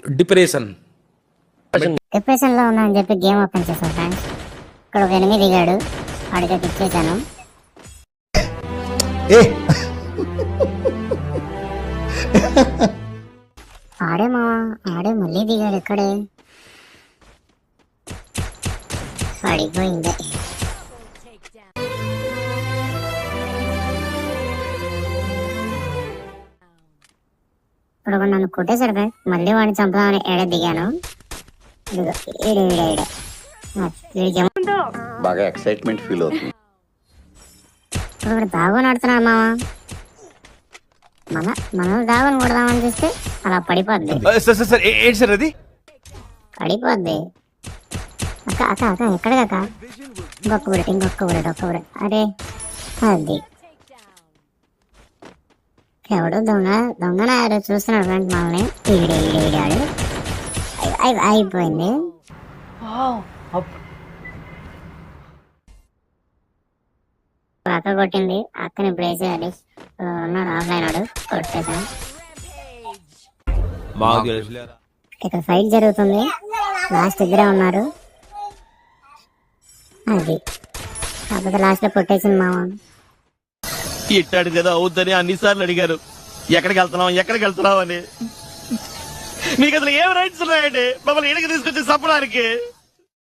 Depression. Depression లో ఉన్నా అని చెప్పి గేమ్ ఓపెన్ చేశాను ఫ్రెండ్స్. ఇక్కడ ఒక ఎనిమిది దిగాడు, వాడికి ఇచ్చేసాను. ఆడే మావా, ఆడే మళ్ళీ దిగాడు. ఇక్కడే పడిపోయింది. ఇప్పుడు నన్ను కొట్టేశాడు ఫ్రెండ్. మళ్ళీ వాడిని చంపుదామని ఏడే దిగాను. బాగా ఎక్సైట్మెంట్ ఫీల్ అవుతుంది. ఇప్పుడు దాగుని ఆడుతున్నాడు మావా. మనం దాగుని కొడదామని చూస్తే అలా పడిపోద్ది. పడిపోద్ది. అక్క అక్క అక్క ఎక్కడికక్క? ఇంకొక్క బుల్లెట్. అరే అది ఎవడు దొంగన చూస్తున్నాడు ఫ్రెండ్ మనల్ని. ఈడాడు అయిపోయింది. అక్క కొట్టింది. అక్కని ఇప్పుడు వేసేయాలి. ఉన్నాడు ఆఫ్లైన్ వాడు, కొట్టేసాను. ఇక్కడ ఫైట్ జరుగుతుంది. లాస్ట్ ఇద్దరే ఉన్నారు. అది కాకపోతే లాస్ట్ లో కొట్టేసింది మామ. ఇట్టాడు కదా అవుద్దని అన్నిసార్లు అడిగారు, ఎక్కడికి వెళ్తున్నావు అని. మీకు అసలు ఏం రైట్స్ ఉన్నాయండి మమ్మల్ని ఇక్కడికి తీసుకొచ్చి చంపడానికి?